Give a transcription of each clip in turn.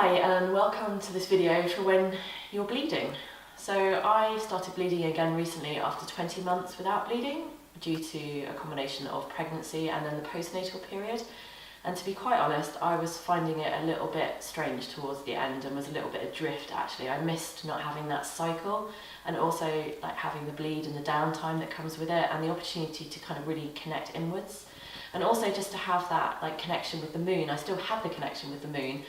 Hi and welcome to this video for when you're bleeding. So I started bleeding again recently after 20 months without bleeding due to a combination of pregnancy and then the postnatal period. And to be quite honest, I was finding it a little bit strange towards the end and was a little bit adrift actually. I missed not having that cycle and also like having the bleed and the downtime that comes with it and the opportunity to kind of really connect inwards. And also just to have that like connection with the moon. I still had the connection with the moon,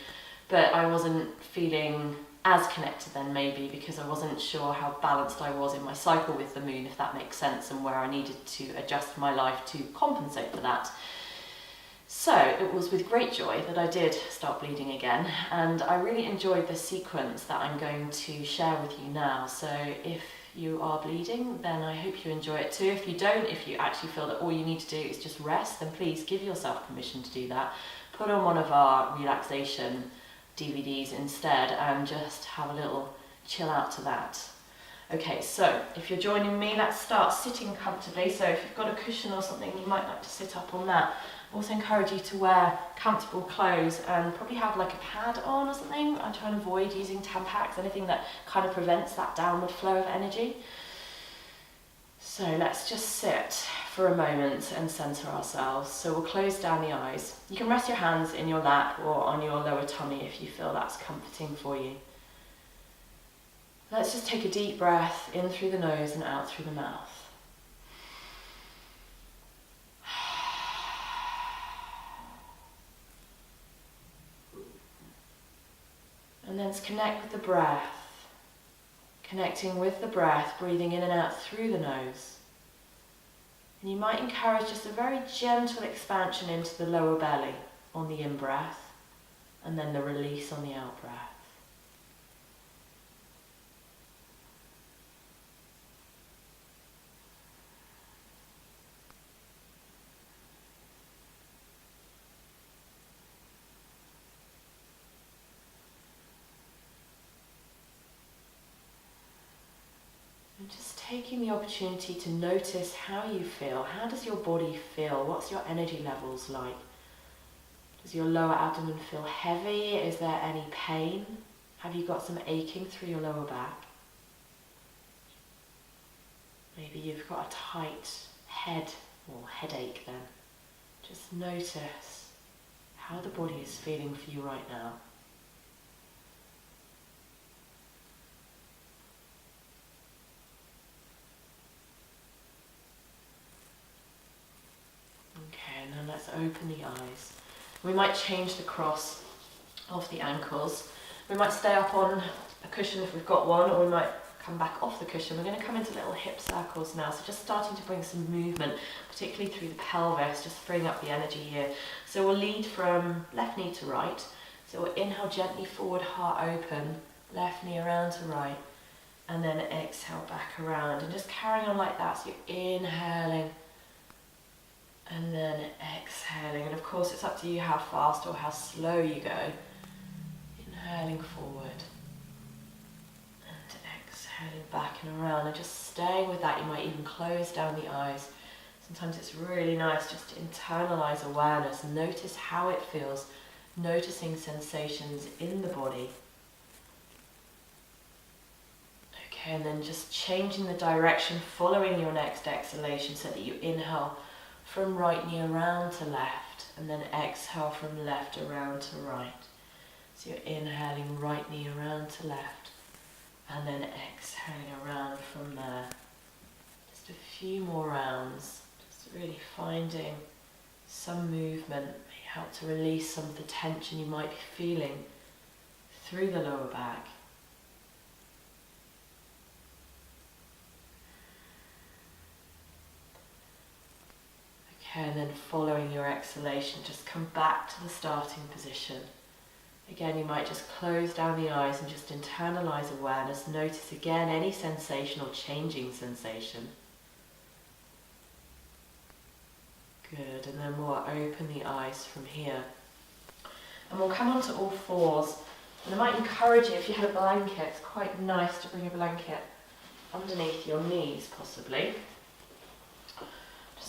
but I wasn't feeling as connected then maybe because I wasn't sure how balanced I was in my cycle with the moon, if that makes sense, and where I needed to adjust my life to compensate for that. So it was with great joy that I did start bleeding again, and I really enjoyed the sequence that I'm going to share with you now. So if you are bleeding, then I hope you enjoy it too. If you don't, if you actually feel that all you need to do is just rest, then please give yourself permission to do that. Put on one of our relaxation DVDs instead and just have a little chill out to that. Okay, so if you're joining me, let's start sitting comfortably. So if you've got a cushion or something, you might like to sit up on that. I also encourage you to wear comfortable clothes and probably have like a pad on or something. I try and avoid using Tampax, anything that kind of prevents that downward flow of energy. So let's just sit for a moment and center ourselves. So we'll close down the eyes. You can rest your hands in your lap or on your lower tummy if you feel that's comforting for you. Let's just take a deep breath in through the nose and out through the mouth. And then connect with the breath. Connecting with the breath, breathing in and out through the nose. And you might encourage just a very gentle expansion into the lower belly on the in-breath, and then the release on the out-breath. Just taking the opportunity to notice how you feel. How does your body feel? What's your energy levels like? Does your lower abdomen feel heavy? Is there any pain? Have you got some aching through your lower back? Maybe you've got a tight head or headache then. Just notice how the body is feeling for you right now. Okay, and then let's open the eyes. We might change the cross of the ankles. We might stay up on a cushion if we've got one, or we might come back off the cushion. We're going to come into little hip circles now, so just starting to bring some movement, particularly through the pelvis, just freeing up the energy here. So we'll lead from left knee to right. So we'll inhale gently forward, heart open, left knee around to right, and then exhale back around, and just carrying on like that. So you're inhaling, and then exhaling, and of course it's up to you how fast or how slow you go. Inhaling forward and exhaling back and around, and just staying with that. You might even close down the eyes. Sometimes it's really nice just to internalize awareness and notice how it feels, noticing sensations in the body. Okay, and then just changing the direction, following your next exhalation so that you inhale from right knee around to left, and then exhale from left around to right. So you're inhaling right knee around to left, and then exhaling around from there. Just a few more rounds, just really finding some movement, may help to release some of the tension you might be feeling through the lower back. Okay, and then following your exhalation, just come back to the starting position. Again, you might just close down the eyes and just internalize awareness. Notice again any sensation or changing sensation. Good, and then we'll open the eyes from here. And we'll come onto all fours. And I might encourage you, if you had a blanket, it's quite nice to bring a blanket underneath your knees possibly.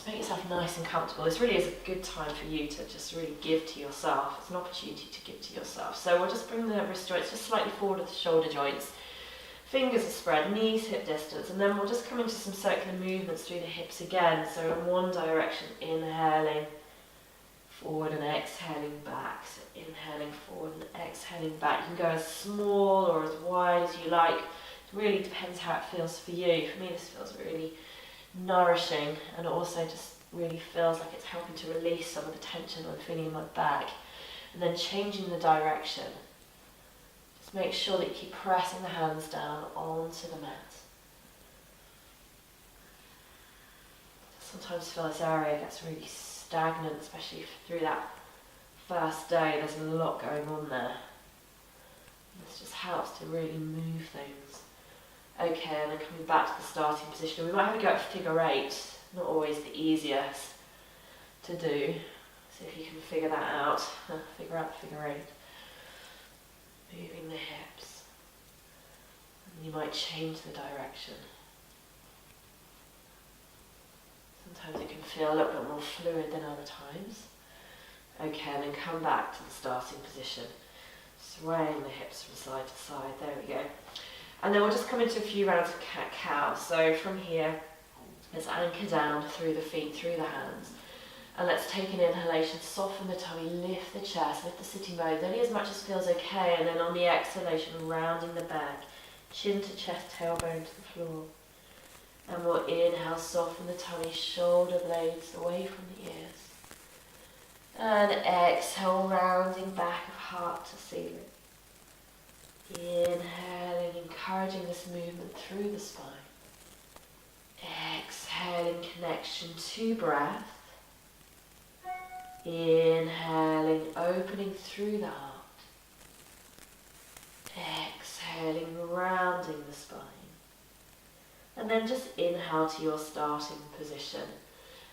Just make yourself nice and comfortable. This really is a good time for you to just really give to yourself. It's an opportunity to give to yourself. So we'll just bring the wrist joints just slightly forward of the shoulder joints. Fingers are spread, knees hip distance, and then we'll just come into some circular movements through the hips again. So in one direction, inhaling forward and exhaling back. So inhaling forward and exhaling back. You can go as small or as wide as you like. It really depends how it feels for you. For me, this feels really nourishing, and also just really feels like it's helping to release some of the tension I'm feeling in my back. And then changing the direction. Just make sure that you keep pressing the hands down onto the mat. Sometimes feel this area gets really stagnant, especially through that first day. There's a lot going on there. This just helps to really move things. Okay, and then coming back to the starting position, we might have to go at figure 8, not always the easiest to do. See if you can figure that out. Figure out figure 8. Moving the hips. And you might change the direction. Sometimes it can feel a little bit more fluid than other times. Okay, and then come back to the starting position. Swaying the hips from side to side. There we go. And then we'll just come into a few rounds of cat-cow. So from here, let's anchor down through the feet, through the hands. And let's take an inhalation, soften the tummy, lift the chest, lift the sitting bones, only as much as feels okay. And then on the exhalation, rounding the back, chin to chest, tailbone to the floor. And we'll inhale, soften the tummy, shoulder blades away from the ears. And exhale, rounding back of heart to ceiling. Inhaling, encouraging this movement through the spine. Exhaling, connection to breath. Inhaling, opening through the heart. Exhaling, rounding the spine. And then just inhale to your starting position.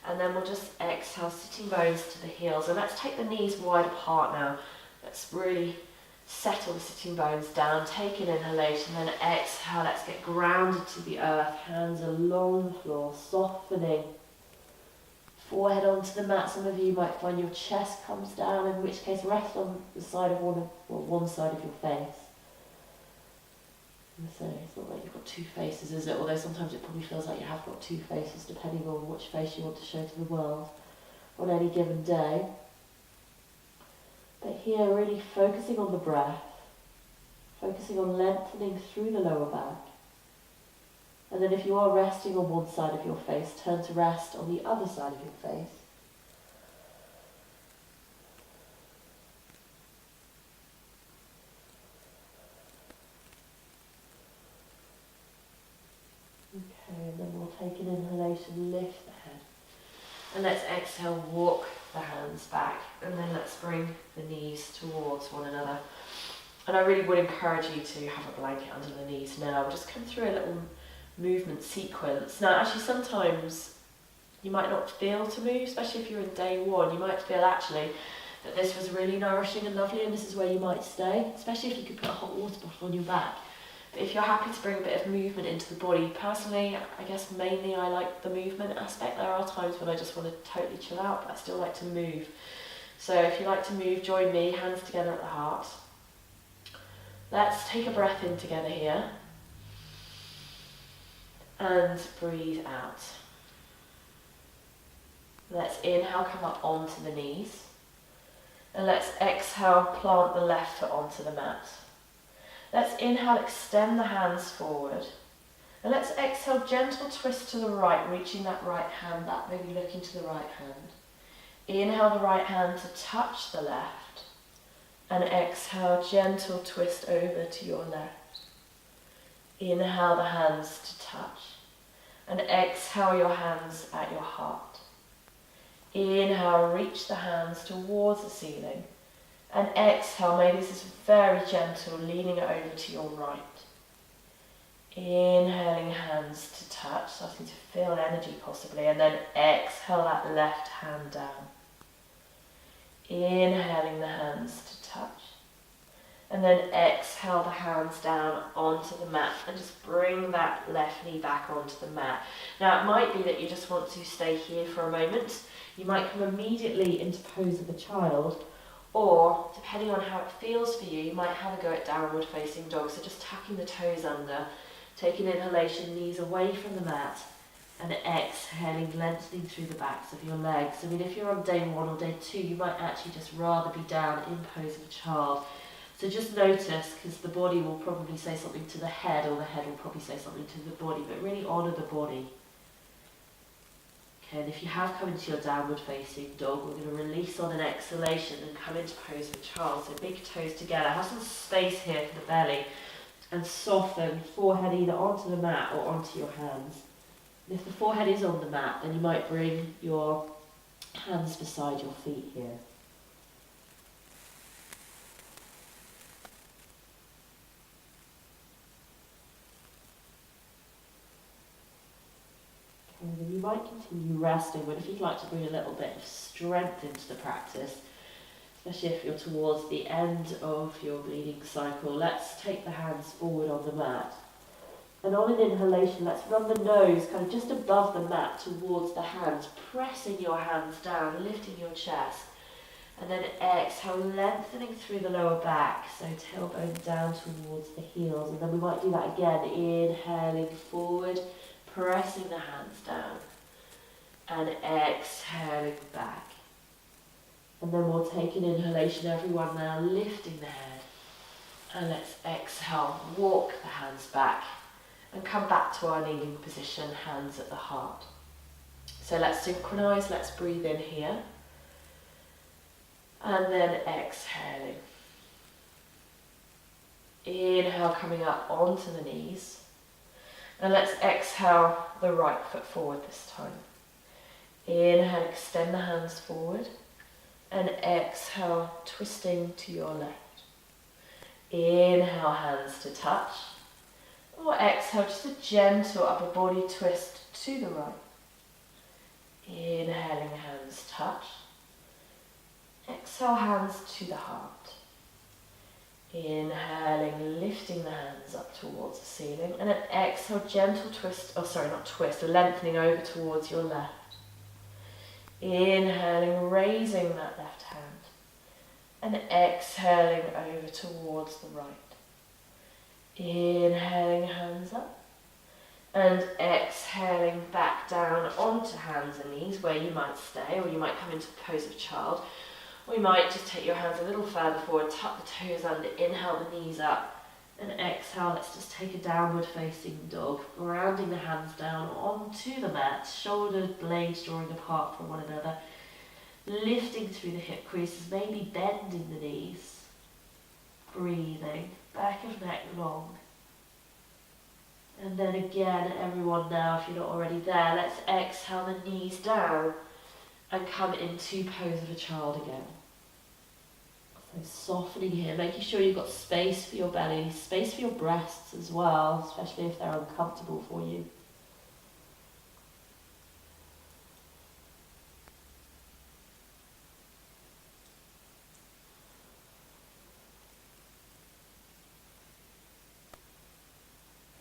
And then we'll just exhale, sitting bones to the heels. And let's take the knees wide apart now. Let's really settle the sitting bones down. Take an inhalation, then exhale. Let's get grounded to the earth. Hands along the floor, softening. Forehead onto the mat. Some of you might find your chest comes down, in which case rest on the side of one side of your face. So it's not like you've got two faces, is it? Although sometimes it probably feels like you have got two faces, depending on which face you want to show to the world on any given day. But here, really focusing on the breath, focusing on lengthening through the lower back. And then if you are resting on one side of your face, turn to rest on the other side of your face. Okay, and then we'll take an inhalation, lift the head. And let's exhale, walk the hands back. And then let's bring the knees towards one another. And I really would encourage you to have a blanket under the knees now. We'll just come through a little movement sequence. Now, actually, sometimes you might not feel to move, especially if you're in day one. You might feel actually that this was really nourishing and lovely, and this is where you might stay, especially if you could put a hot water bottle on your back. But if you're happy to bring a bit of movement into the body, personally, I guess mainly I like the movement aspect. There are times when I just want to totally chill out, but I still like to move. So if you like to move, join me, hands together at the heart. Let's take a breath in together here. And breathe out. Let's inhale, come up onto the knees. And let's exhale, plant the left foot onto the mat. Let's inhale, extend the hands forward. And let's exhale, gentle twist to the right, reaching that right hand up, maybe looking to the right hand. Inhale the right hand to touch the left. And exhale, gentle twist over to your left. Inhale the hands to touch. And exhale your hands at your heart. Inhale, reach the hands towards the ceiling. And exhale, maybe this is very gentle, leaning it over to your right. Inhaling hands to touch, starting to feel energy possibly. And then exhale that left hand down. Inhaling the hands to touch. And then exhale the hands down onto the mat and just bring that left knee back onto the mat. Now it might be that you just want to stay here for a moment. You might come immediately into pose of a child, or depending on how it feels for you, you might have a go at downward facing dog. So just tucking the toes under, taking inhalation, knees away from the mat, and exhaling, lengthening through the backs of your legs. I mean, if you're on day 1 or day 2, you might actually just rather be down in pose of a child. So just notice, because the body will probably say something to the head, or the head will probably say something to the body, but really honour the body. Okay, and if you have come into your downward facing dog, we're going to release on an exhalation and come into pose of a child. So big toes together, have some space here for the belly, and soften forehead either onto the mat or onto your hands. And if the forehead is on the mat, then you might bring your hands beside your feet here. And then you might continue resting, but if you'd like to bring a little bit of strength into the practice, especially if you're towards the end of your bleeding cycle, let's take the hands forward on the mat. And on an inhalation, let's run the nose kind of just above the mat towards the hands, pressing your hands down, lifting your chest. And then exhale, lengthening through the lower back, so tailbone down towards the heels. And then we might do that again, inhaling forward, pressing the hands down, and exhaling back. And then we'll take an inhalation, everyone now, lifting the head. And let's exhale, walk the hands back, and come back to our kneeling position, hands at the heart. So let's synchronise, let's breathe in here. And then exhaling. Inhale, coming up onto the knees. And let's exhale the right foot forward this time. Inhale, extend the hands forward. And exhale, twisting to your left. Inhale, hands to touch. Or exhale, just a gentle upper body twist to the right. Inhaling, hands touch. Exhale, hands to the heart. Inhaling, lifting the hands up towards the ceiling. And then exhale, gentle twist, lengthening over towards your left. Inhaling, raising that left hand. And exhaling over towards the right. Inhaling, hands up. And exhaling back down onto hands and knees, where you might stay, or you might come into pose of child. Or you might just take your hands a little further forward, tuck the toes under, inhale the knees up, and exhale, let's just take a downward facing dog, grounding the hands down onto the mat, shoulder blades drawing apart from one another, lifting through the hip creases, maybe bending the knees, breathing, back of neck long. And then again, everyone now, if you're not already there, let's exhale the knees down and come into pose of a child again. So softening here, making sure you've got space for your belly, space for your breasts as well, especially if they're uncomfortable for you.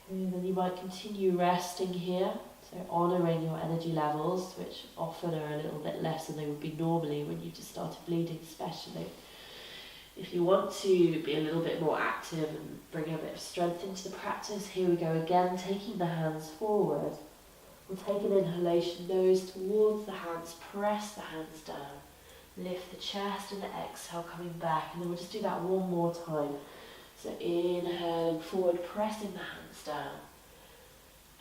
And then you might continue resting here, so honouring your energy levels, which often are a little bit less than they would be normally when you just started bleeding, especially. If you want to be a little bit more active and bring a bit of strength into the practice, here we go again, taking the hands forward. We'll take an inhalation, nose towards the hands, press the hands down, lift the chest and exhale, coming back, and then we'll just do that one more time. So inhaling forward, pressing the hands down,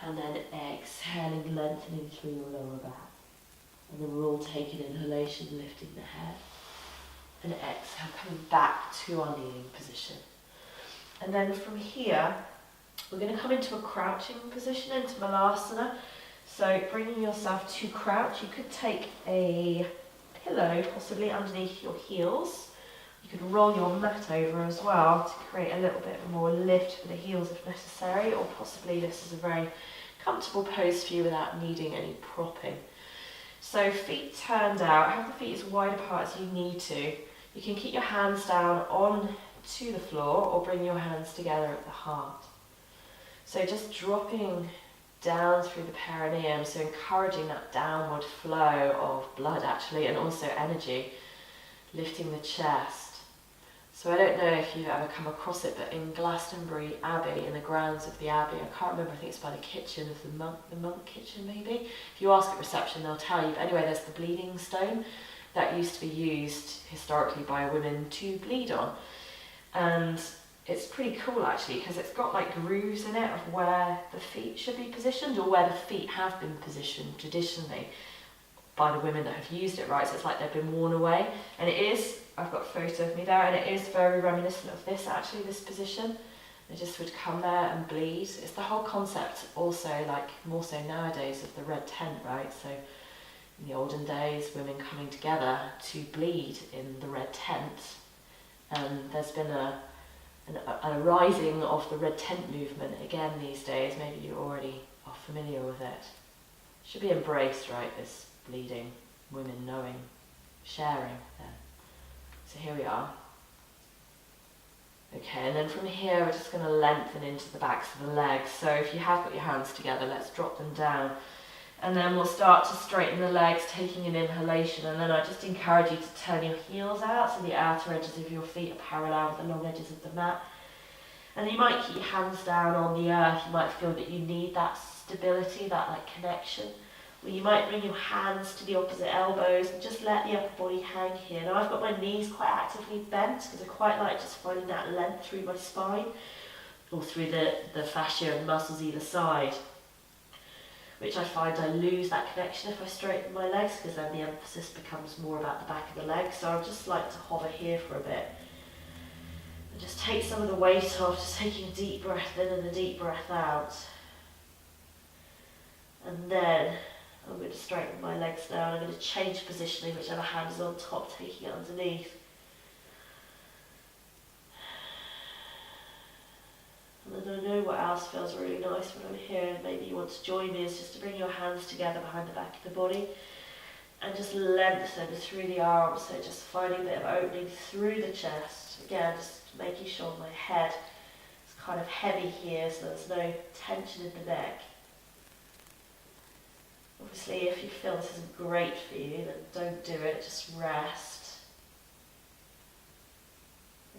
and then exhaling, lengthening through your lower back. And then we'll all take an inhalation, lifting the head. And exhale, coming back to our kneeling position. And then from here, we're going to come into a crouching position, into Malasana. So bringing yourself to crouch, you could take a pillow possibly underneath your heels. You could roll your mat over as well to create a little bit more lift for the heels if necessary, or possibly this is a very comfortable pose for you without needing any propping. So feet turned out, have the feet as wide apart as you need to. You can keep your hands down on to the floor or bring your hands together at the heart. So just dropping down through the perineum, so encouraging that downward flow of blood actually, and also energy, lifting the chest. So I don't know if you've ever come across it, but in Glastonbury Abbey, in the grounds of the Abbey, I can't remember, I think it's by the kitchen of the monk kitchen maybe. If you ask at reception they'll tell you, but anyway there's the bleeding stone that used to be used historically by women to bleed on. And it's pretty cool actually, because it's got like grooves in it of where the feet should be positioned, or where the feet have been positioned traditionally by the women that have used it, right? So it's like they've been worn away. And it is, I've got a photo of me there, and it is very reminiscent of this actually, this position. They just would come there and bleed. It's the whole concept also, like more so nowadays, of the red tent, right? So in the olden days, women coming together to bleed in the red tent. And there's been a rising of the red tent movement again these days. Maybe you already are familiar with it. Should be embraced, right, this bleeding, women knowing, sharing then. So here we are. Okay, and then from here we're just going to lengthen into the backs of the legs. So if you have got your hands together, let's drop them down. And then we'll start to straighten the legs, taking an inhalation, and then I just encourage you to turn your heels out so the outer edges of your feet are parallel with the long edges of the mat. And you might keep your hands down on the earth. You might feel that you need that stability, that like connection. Or you might bring your hands to the opposite elbows and just let the upper body hang here. Now I've got my knees quite actively bent because I quite like just finding that length through my spine or through the fascia and muscles either side, which I find I lose that connection if I straighten my legs, because then the emphasis becomes more about the back of the leg. So I just like to hover here for a bit and just take some of the weight off, just taking a deep breath in and a deep breath out. And then I'm going to straighten my legs down. I'm going to change positioning, whichever hand is on top, taking it underneath. And then I know what else feels really nice when I'm here, and maybe you want to join me, is just to bring your hands together behind the back of the body and just lengthen through the arms, so just finding a bit of opening through the chest. Again, just making sure my head is kind of heavy here, so there's no tension in the neck. Obviously, if you feel this isn't great for you, then don't do it, just rest.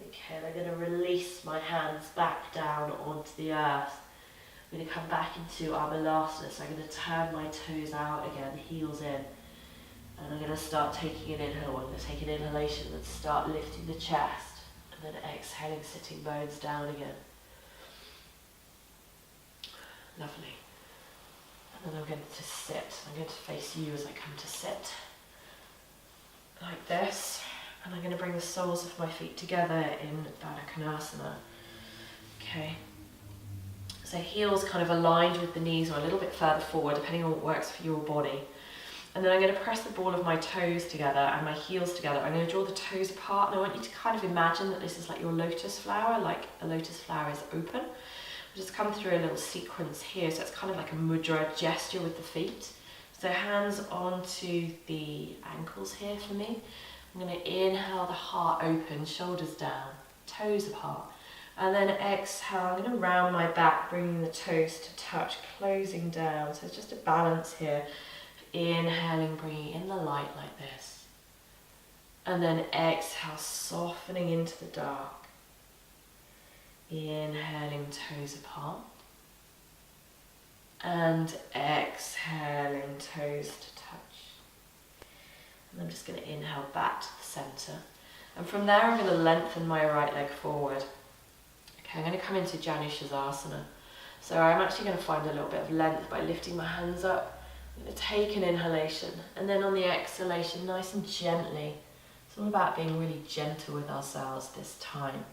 Okay, and I'm going to release my hands back down onto the earth. I'm going to come back into our Balasana, so I'm going to turn my toes out again, heels in. And I'm going to start taking an inhale. I'm going to take an inhalation and start lifting the chest. And then exhaling, sitting bones down again. Lovely. And then I'm going to sit. I'm going to face you as I come to sit. Like this. And I'm going to bring the soles of my feet together in Baddha Konasana. Okay. So heels kind of aligned with the knees or a little bit further forward, depending on what works for your body. And then I'm going to press the ball of my toes together and my heels together. I'm going to draw the toes apart, and I want you to kind of imagine that this is like your lotus flower, like a lotus flower is open. We'll just come through a little sequence here, so it's kind of like a mudra gesture with the feet. So hands onto the ankles here for me. I'm going to inhale, the heart open, shoulders down, toes apart. And then exhale, I'm going to round my back, bringing the toes to touch, closing down. So it's just a balance here. Inhaling, bringing in the light like this. And then exhale, softening into the dark. Inhaling, toes apart. And exhaling, toes to touch. And I'm just going to inhale back to the centre. And from there I'm going to lengthen my right leg forward. Okay, I'm going to come into Janu Shasana. So I'm actually going to find a little bit of length by lifting my hands up. I'm going to take an inhalation, and then on the exhalation, nice and gently. It's all about being really gentle with ourselves this time.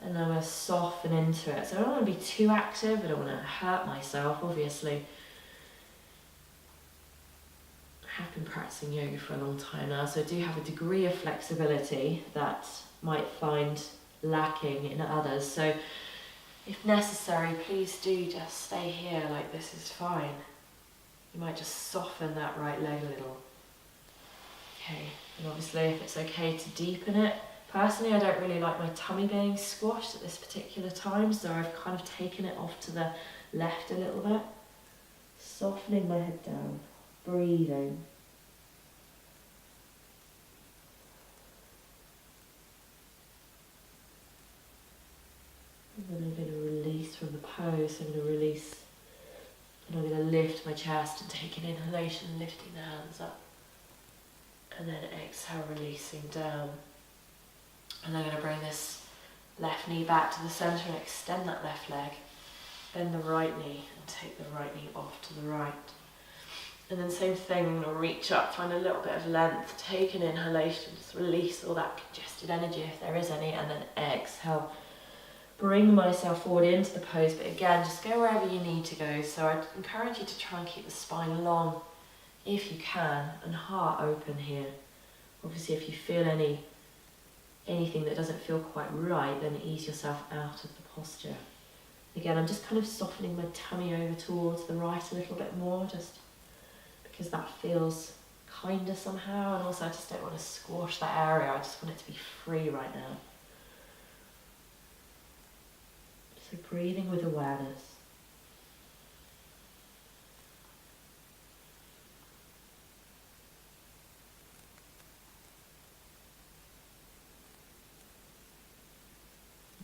And I'm going to soften into it. So I don't want to be too active, I don't want to hurt myself, obviously. I have been practicing yoga for a long time now, so I do have a degree of flexibility that might find lacking in others. So if necessary, please do just stay here, like this is fine. You might just soften that right leg a little. Okay, and obviously if it's okay to deepen it, Personally, I don't really like my tummy being squashed at this particular time, so I've kind of taken it off to the left a little bit. Softening my head down, breathing. And then I'm going to release from the pose. I'm going to release, and I'm going to lift my chest and take an inhalation, lifting the hands up. And then exhale, releasing down. And then I'm going to bring this left knee back to the centre and extend that left leg. Bend the right knee and take the right knee off to the right. And then same thing, I'm going to reach up, find a little bit of length, take an inhalation, just release all that congested energy if there is any, and then exhale. Bring myself forward into the pose, but again, just go wherever you need to go. So I'd encourage you to try and keep the spine long if you can, and heart open here. Obviously, if you feel anything that doesn't feel quite right, then ease yourself out of the posture. Again, I'm just kind of softening my tummy over towards the right a little bit more, just because that feels kinder somehow, and also I just don't want to squash that area, I just want it to be free right now. So breathing with awareness.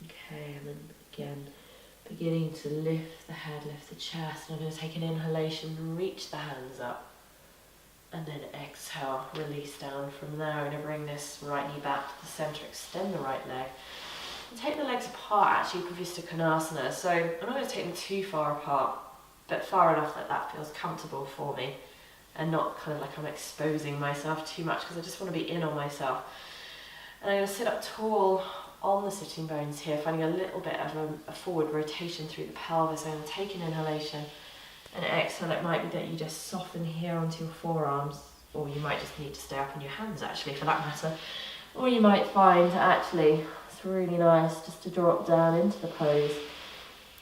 Okay, and then again, beginning to lift the head, lift the chest. And I'm going to take an inhalation, reach the hands up. And then exhale, release down from there. I'm going to bring this right knee back to the centre, extend the right leg. And take the legs apart, actually, Upavista Konasana. So I'm not going to take them too far apart, but far enough that that feels comfortable for me. And not kind of like I'm exposing myself too much, because I just want to be in on myself. And I'm going to sit up tall on the sitting bones here, finding a little bit of a forward rotation through the pelvis. I'm going to take an inhalation and exhale. It might be that you just soften here onto your forearms, or you might just need to stay up on your hands actually for that matter. Or you might find actually it's really nice just to drop down into the pose.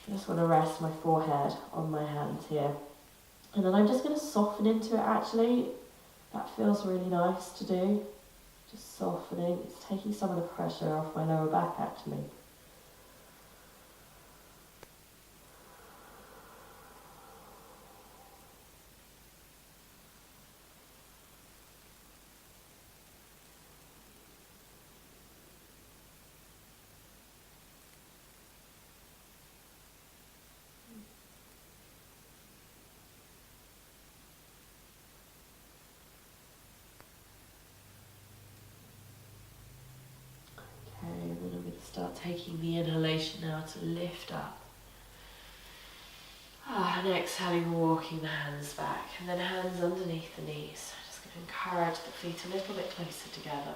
I just want to rest my forehead on my hands here. And then I'm just going to soften into it actually. That feels really nice to do. Just softening, it's taking some of the pressure off my lower back actually. Start taking the inhalation now to lift up. And exhaling, walking the hands back. And then hands underneath the knees. Just going to encourage the feet a little bit closer together.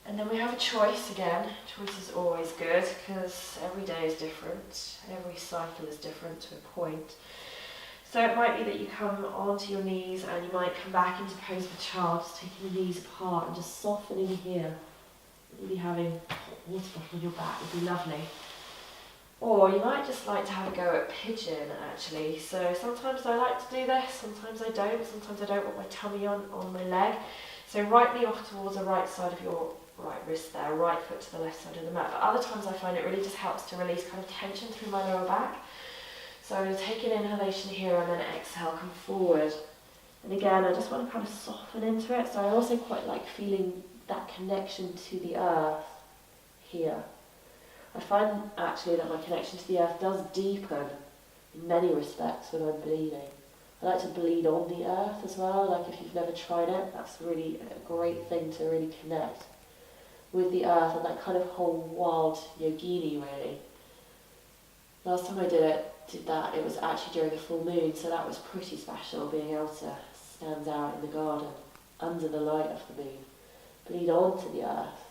And then we have a choice again. Choice is always good because every day is different. Every cycle is different to a point. So it might be that you come onto your knees and you might come back into pose of a child, just taking the knees apart and just softening here. Maybe having a hot water bottle on your back would be lovely. Or you might just like to have a go at pigeon actually. So sometimes I like to do this, sometimes I don't. Sometimes I don't want my tummy on my leg. So right knee off towards the right side of your right wrist there, right foot to the left side of the mat. But other times I find it really just helps to release kind of tension through my lower back. So I'm going to take an inhalation here and then exhale, come forward. And again, I just want to kind of soften into it. So I also quite like feeling that connection to the earth here. I find actually that my connection to the earth does deepen in many respects when I'm bleeding. I like to bleed on the earth as well, like if you've never tried it, that's really a great thing to really connect with the earth and that kind of whole wild yogini really. Last time I did that, it was actually during the full moon, so that was pretty special, being able to stand out in the garden under the light of the moon. Bleed onto the earth.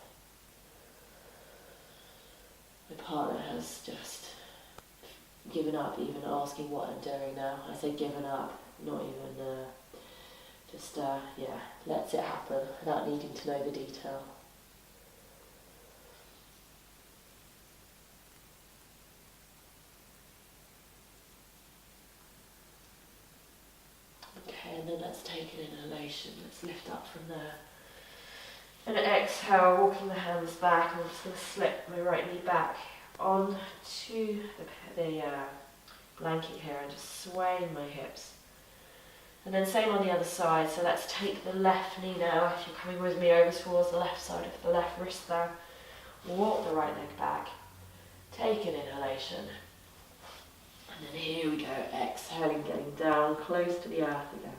My partner has just given up even asking what I'm doing now. I say given up, not even lets it happen without needing to know the detail. Okay, and then let's take an inhalation. Let's lift up from there. And exhale, walking the hands back, and I'm just going to slip my right knee back onto the blanket here and just swaying my hips. And then same on the other side, so let's take the left knee now, if you're coming with me, over towards the left side of the left wrist there. Walk the right leg back, take an inhalation, and then here we go, exhaling, getting down close to the earth again.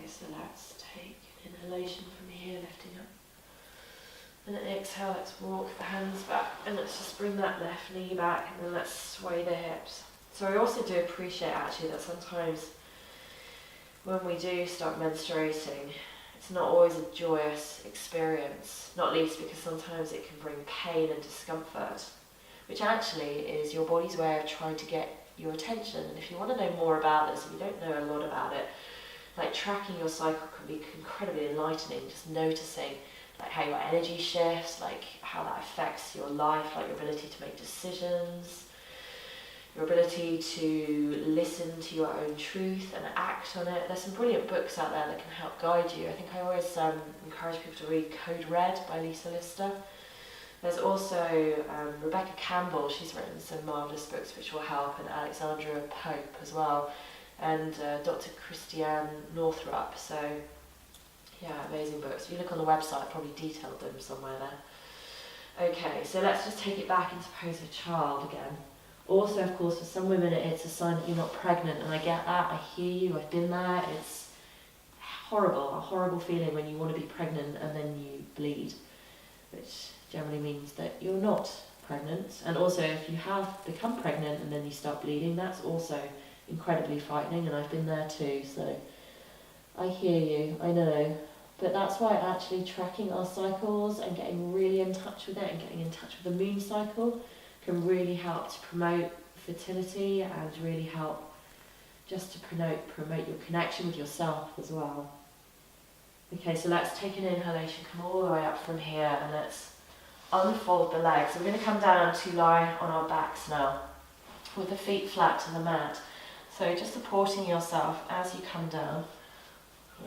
So let's take an inhalation from here, lifting up. And then exhale, let's walk the hands back. And let's just bring that left knee back, and then let's sway the hips. So I also do appreciate actually that sometimes when we do start menstruating, it's not always a joyous experience, not least because sometimes it can bring pain and discomfort, which actually is your body's way of trying to get your attention. And if you want to know more about this, if you don't know a lot about it, like tracking your cycle can be incredibly enlightening, just noticing like how your energy shifts, like how that affects your life, like your ability to make decisions, your ability to listen to your own truth and act on it. There's some brilliant books out there that can help guide you. I think I always encourage people to read Code Red by Lisa Lister. There's also Rebecca Campbell, she's written some marvellous books which will help, and Alexandra Pope as well. And Dr. Christiane Northrup, so yeah, amazing books. If you look on the website, I probably detailed them somewhere there. Okay, so let's just take it back into pose of child again. Also, of course, for some women it's a sign that you're not pregnant, and I get that, I hear you, I've been there. It's horrible, a horrible feeling when you want to be pregnant and then you bleed, which generally means that you're not pregnant. And also if you have become pregnant and then you start bleeding, that's also incredibly frightening, and I've been there too, so I hear you, I know. But that's why actually tracking our cycles and getting really in touch with it and getting in touch with the moon cycle can really help to promote fertility and really help just to promote your connection with yourself as well. Okay, so let's take an inhalation, come all the way up from here, and let's unfold the legs. So we're going to come down to lie on our backs now with the feet flat to the mat. So just supporting yourself as you come down.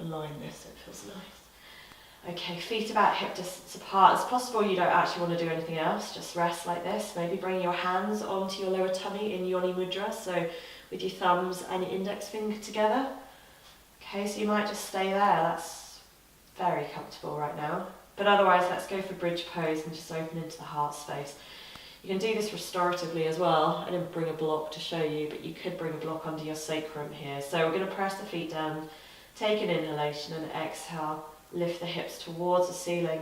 Align this so it feels nice. Okay, feet about hip distance apart. It's possible you don't actually want to do anything else, just rest like this. Maybe bring your hands onto your lower tummy in Yoni Mudra, so with your thumbs and your index finger together. Okay, so you might just stay there, that's very comfortable right now. But otherwise, let's go for bridge pose and just open into the heart space. You can do this restoratively as well. I didn't bring a block to show you, but you could bring a block under your sacrum here. So we're going to press the feet down, take an inhalation and exhale, lift the hips towards the ceiling.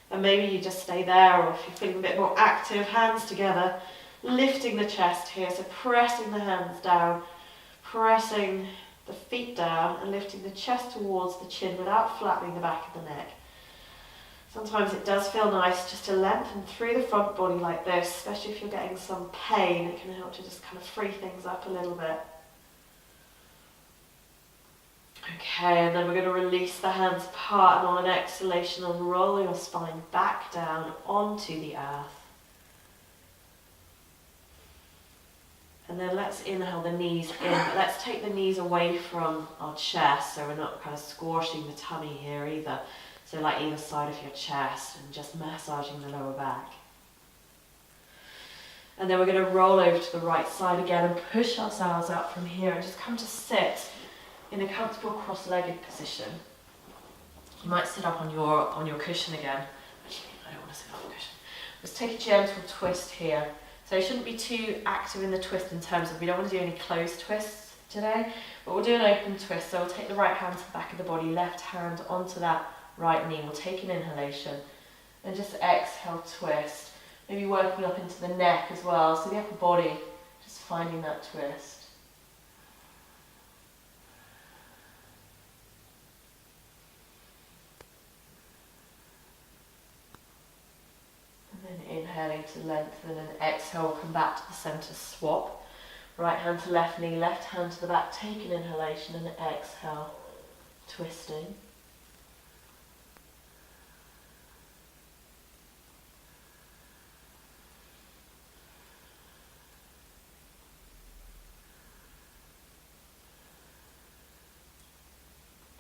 And maybe you just stay there, or if you're feeling a bit more active, hands together, lifting the chest here. So pressing the hands down, pressing the feet down and lifting the chest towards the chin without flattening the back of the neck. Sometimes it does feel nice just to lengthen through the front body like this, especially if you're getting some pain. It can help to just kind of free things up a little bit. Okay, and then we're going to release the hands apart, and on an exhalation, unroll your spine back down onto the earth. And then let's inhale the knees in, but let's take the knees away from our chest so we're not kind of squashing the tummy here either. So like either side of your chest and just massaging the lower back. And then we're going to roll over to the right side again and push ourselves up from here and just come to sit in a comfortable cross-legged position. You might sit up on your cushion again. Actually, I don't want to sit on the cushion. Let's take a gentle twist here. So you shouldn't be too active in the twist in terms of, we don't want to do any closed twists today, but we'll do an open twist. So we'll take the right hand to the back of the body, left hand onto that right knee. We'll take an inhalation and just exhale, twist. Maybe working up into the neck as well, so the upper body, just finding that twist. And then inhale. inhaling to lengthen, and exhale, come back to the centre, swap. Right hand to left knee, left hand to the back, take an inhalation and exhale, twisting.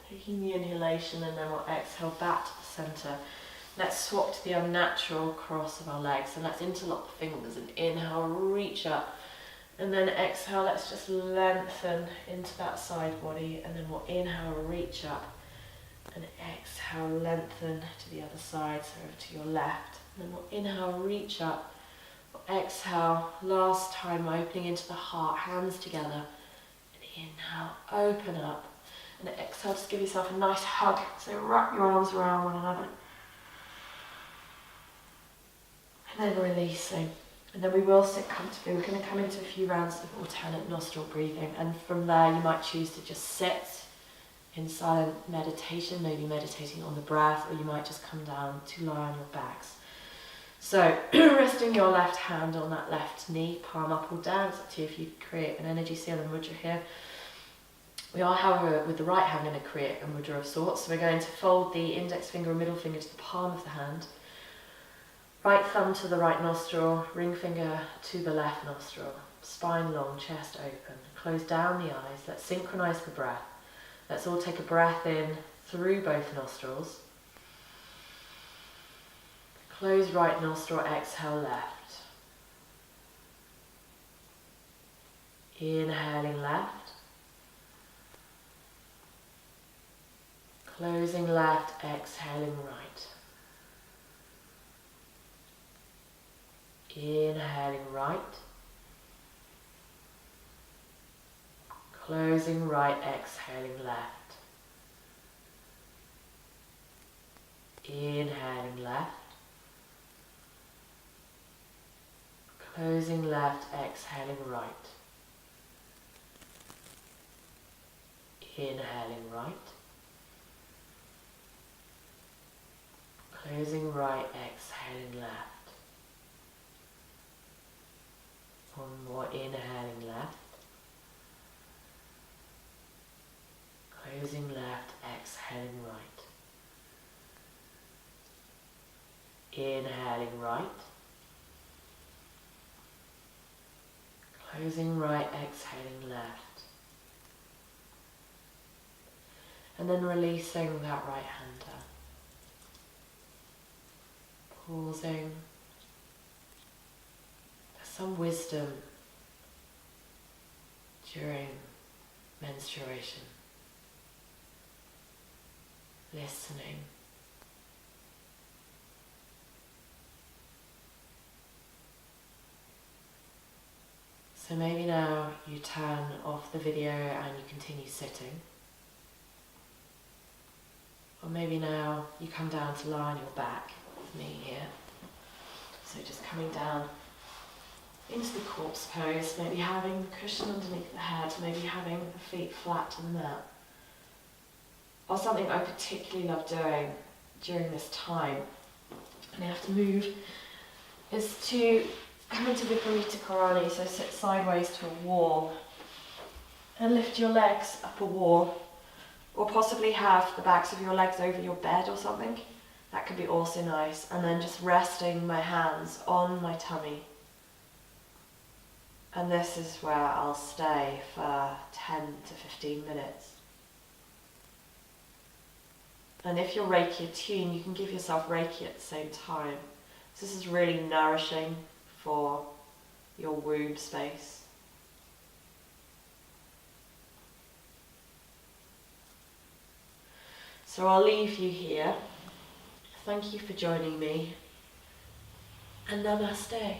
Taking the inhalation, and then we'll exhale back to the centre. Let's swap to the unnatural cross of our legs, and let's interlock the fingers and inhale, reach up, and then exhale, let's just lengthen into that side body, and then we'll inhale, reach up, and exhale, lengthen to the other side, so over to your left, and then we'll inhale, reach up, we'll exhale, last time opening into the heart, hands together, and inhale, open up, and exhale, just give yourself a nice hug, so wrap your arms around one another. And then releasing. And then we will sit comfortably. We're going to come into a few rounds of alternate nostril breathing. And from there, you might choose to just sit in silent meditation, maybe meditating on the breath, or you might just come down to lie on your backs. So, resting your left hand on that left knee, palm up or down. It's up to you if you create an energy seal and mudra here. We are, however, with the right hand going to create a mudra of sorts. So we're going to fold the index finger and middle finger to the palm of the hand. Right thumb to the right nostril, ring finger to the left nostril. Spine long, chest open. Close down the eyes. Let's synchronize the breath. Let's all take a breath in through both nostrils. Close right nostril, exhale left. Inhaling left. Closing left, exhaling right. Inhaling right. Closing right, exhaling left. Inhaling left. Closing left, exhaling right. Inhaling right. Closing right, exhaling left. One more, inhaling left. Closing left, exhaling right. Inhaling right. Closing right, exhaling left. And then releasing that right hand down. Pausing. There's some wisdom during menstruation. Listening. So maybe now you turn off the video and you continue sitting. Or maybe now you come down to lie on your back with me here. So just coming down into the corpse pose, maybe having the cushion underneath the head, maybe having the feet flat to the mat. Or something I particularly love doing during this time, and I have to move, is to come into Viparita Karani, so sit sideways to a wall and lift your legs up a wall, or possibly have the backs of your legs over your bed or something. That could be also nice. And then just resting my hands on my tummy. And this is where I'll stay for 10 to 15 minutes. And if you're Reiki attuned, you can give yourself Reiki at the same time. So this is really nourishing for your womb space. So I'll leave you here. Thank you for joining me. And namaste.